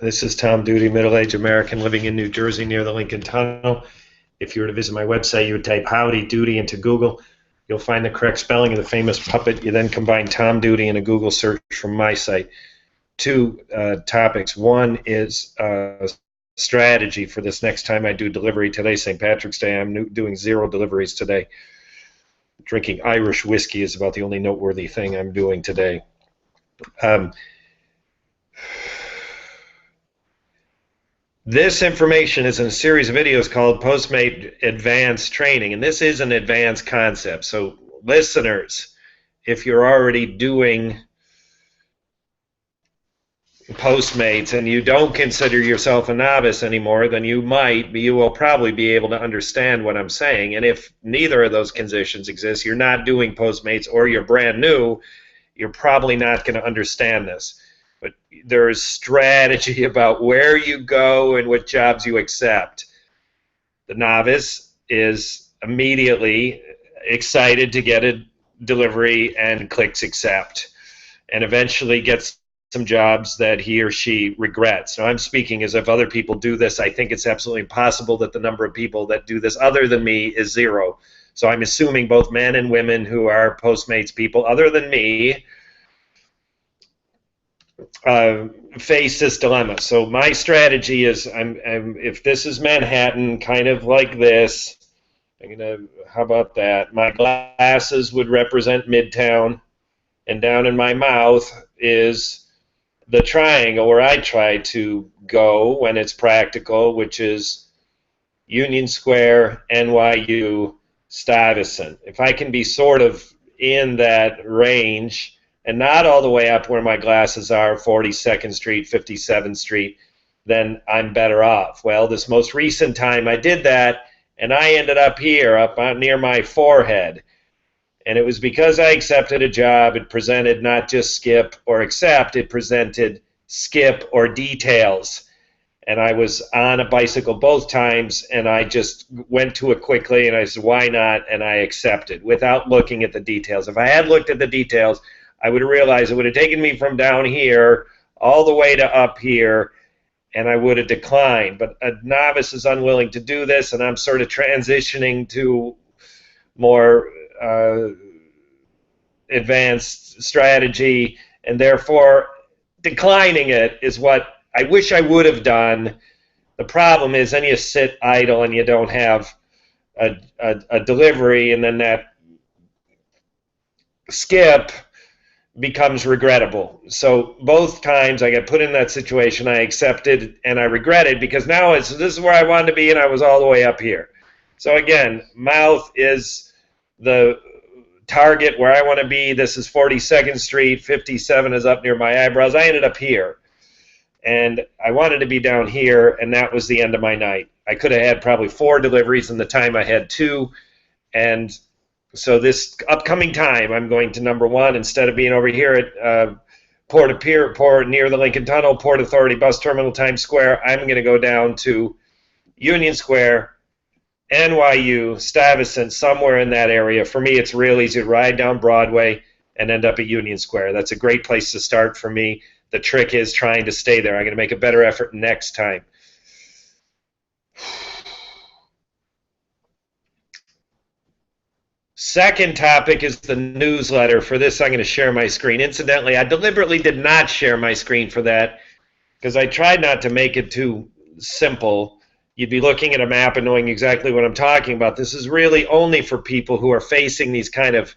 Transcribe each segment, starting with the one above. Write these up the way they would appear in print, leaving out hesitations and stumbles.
This is Tom Duty, middle-aged American living in New Jersey near the Lincoln Tunnel. If you were to visit my website, you would type Howdy Doody into Google. You'll find the correct spelling of the famous puppet. You then combine Tom Duty in a Google search from my site. Two topics. One is strategy for this next time I do delivery. Today's St. Patrick's Day. I'm doing 0 deliveries today. Drinking Irish whiskey is about the only noteworthy thing I'm doing today. This information is in a series of videos called Postmate Advanced Training, and this is an advanced concept. So listeners, if you're already doing Postmates and you don't consider yourself a novice anymore, then you will probably be able to understand what I'm saying. And if neither of those conditions exist, you're not doing Postmates or you're brand new, you're probably not going to understand this. But there is strategy about where you go and what jobs you accept. The novice is immediately excited to get a delivery and clicks accept, and eventually gets some jobs that he or she regrets. Now, I'm speaking as if other people do this. I think it's absolutely impossible that the number of people that do this other than me is 0. So I'm assuming both men and women who are Postmates people other than me face this dilemma. So my strategy is, if this is Manhattan, kind of like this, how about that? My glasses would represent Midtown, and down in my mouth is the triangle where I try to go when it's practical, which is Union Square, NYU, Stuyvesant. If I can be sort of in that range and not all the way up where my glasses are, 42nd Street, 57th Street, then I'm better off. Well, this most recent time I did that, and I ended up here, up near my forehead. And it was because I accepted a job. It presented not just skip or accept, it presented skip or details. And I was on a bicycle both times, and I just went to it quickly, and I said, why not? And I accepted without looking at the details. If I had looked at the details, I would have realized it would have taken me from down here all the way to up here, and I would have declined. But a novice is unwilling to do this, and I'm sort of transitioning to more advanced strategy, and therefore declining it is what I wish I would have done. The problem is then you sit idle and you don't have a delivery, and then that skip becomes regrettable. So both times I got put in that situation, I accepted and I regretted, because now this is where I wanted to be, and I was all the way up here. So again, mouth is the target where I want to be. This is 42nd Street, 57 is up near my eyebrows. I ended up here, and I wanted to be down here, and that was the end of my night. I could have had probably 4 deliveries in the time I had 2, and so this upcoming time, I'm going to, number 1, instead of being over here at Port near the Lincoln Tunnel, Port Authority Bus Terminal, Times Square, I'm going to go down to Union Square, NYU, Stuyvesant, somewhere in that area. For me, it's real easy to ride down Broadway and end up at Union Square. That's a great place to start for me. The trick is trying to stay there. I'm going to make a better effort next time. Second topic is the newsletter. For this, I'm going to share my screen. Incidentally, I deliberately did not share my screen for that because I tried not to make it too simple. You'd be looking at a map and knowing exactly what I'm talking about. This is really only for people who are facing these kind of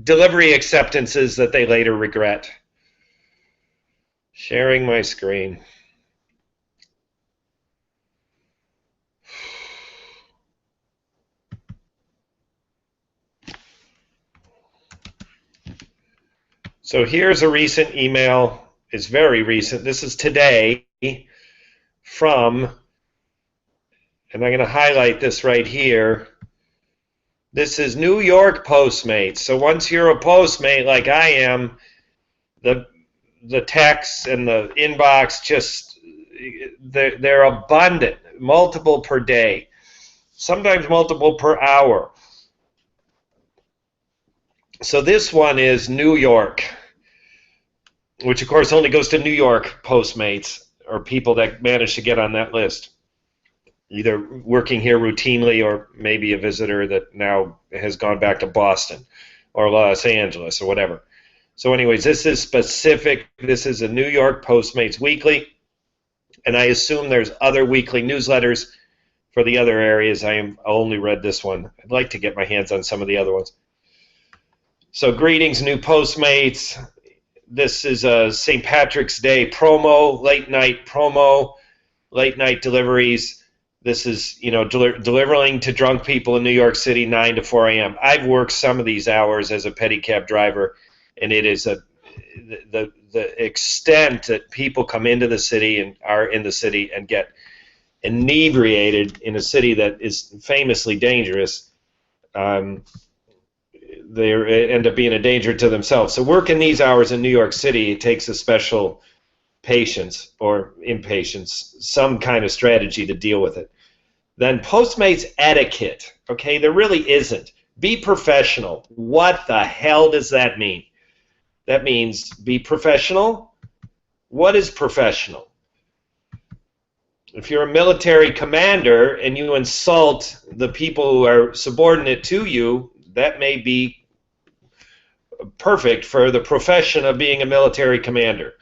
delivery acceptances that they later regret. Sharing my screen. So here's a recent email. It's very recent. This is today from, and I'm going to highlight this right here. This is New York Postmates. So once you're a Postmate like I am, the text and the inbox just, they're abundant, multiple per day, sometimes multiple per hour. So this one is New York. which of course only goes to New York Postmates or people that manage to get on that list, either working here routinely or maybe a visitor that now has gone back to Boston or Los Angeles or whatever. So anyways, this is specific. This is a New York Postmates weekly, and I assume there's other weekly newsletters for the other areas. I only read this one. I'd like to get my hands on some of the other ones. So greetings, new Postmates. This is a St. Patrick's Day promo, late night deliveries. This is, delivering to drunk people in New York City 9 to 4 a.m. I've worked some of these hours as a pedicab driver, and it is the extent that people come into the city and are in the city and get inebriated in a city that is famously dangerous. They end up being a danger to themselves. So working these hours in New York City, it takes a special patience or impatience, some kind of strategy to deal with it. Then Postmates etiquette, okay? There really isn't. Be professional. What the hell does that mean? That means be professional. What is professional? If you're a military commander and you insult the people who are subordinate to you, that may be perfect for the profession of being a military commander.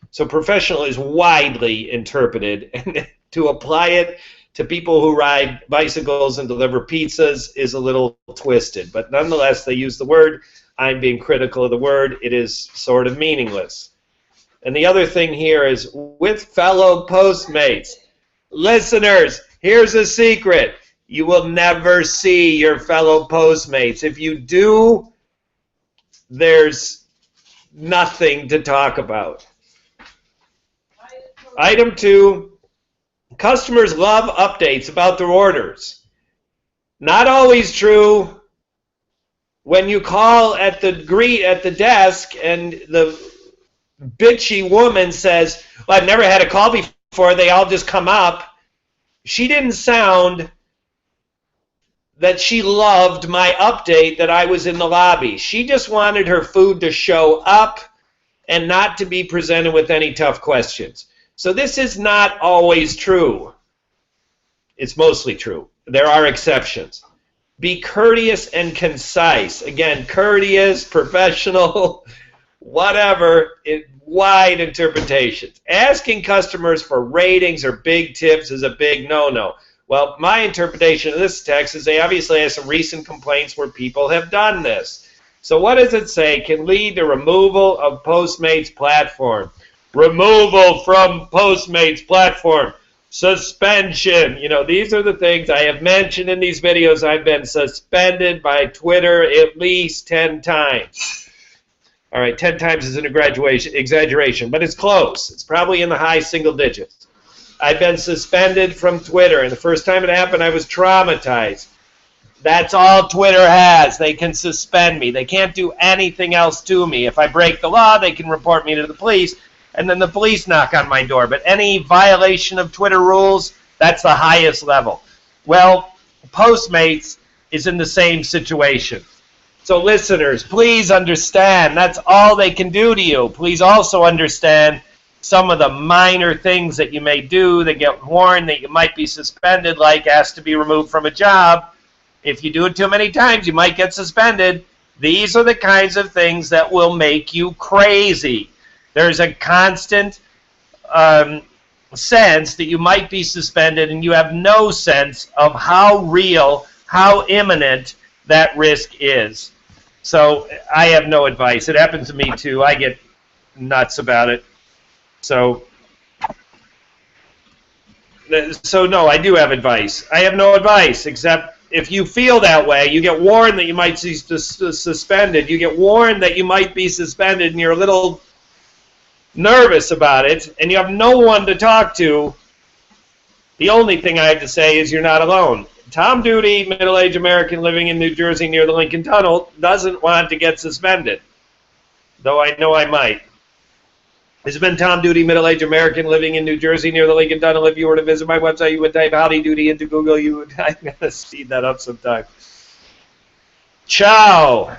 So professional is widely interpreted, and to apply it to people who ride bicycles and deliver pizzas is a little twisted. But nonetheless, they use the word. I'm being critical of the word. It is sort of meaningless. And the other thing here is with fellow Postmates. Listeners, here's a secret. You will never see your fellow Postmates. If you do, there's nothing to talk about. Item 2, customers love updates about their orders. Not always true. When you call at the desk and the bitchy woman says, well, I've never had a call before, they all just come up. She didn't sound that she loved my update that I was in the lobby. She just wanted her food to show up and not to be presented with any tough questions. So this is not always true. It's mostly true. There are exceptions. Be courteous and concise. Again, courteous, professional, whatever, wide interpretations. Asking customers for ratings or big tips is a big no-no. Well, my interpretation of this text is they obviously have some recent complaints where people have done this. So what does it say? Can lead to removal of Postmates platform. Removal from Postmates platform. Suspension. These are the things I have mentioned in these videos. I've been suspended by Twitter at least 10 times. All right, 10 times is an exaggeration, but it's close. It's probably in the high single digits. I've been suspended from Twitter, and the first time it happened, I was traumatized. That's all Twitter has. They can suspend me. They can't do anything else to me. If I break the law, they can report me to the police, and then the police knock on my door. But any violation of Twitter rules, that's the highest level. Well, Postmates is in the same situation. So listeners, please understand that's all they can do to you. Please also understand some of the minor things that you may do that get warned that you might be suspended, like asked to be removed from a job. If you do it too many times, you might get suspended. These are the kinds of things that will make you crazy. There's a constant sense that you might be suspended, and you have no sense of how real, how imminent that risk is. So I have no advice. It happens to me too. I get nuts about it. So no, I do have advice. I have no advice, except if you feel that way, you get warned that you might be suspended. You get warned that you might be suspended, and you're a little nervous about it, and you have no one to talk to. The only thing I have to say is you're not alone. Tom Duty, middle-aged American living in New Jersey near the Lincoln Tunnel, doesn't want to get suspended, though I know I might. This has been Tom Duty, middle-aged American living in New Jersey near the Lincoln Tunnel. If you were to visit my website, you would type Howdy Doody into Google. I'm going to speed that up sometime. Ciao.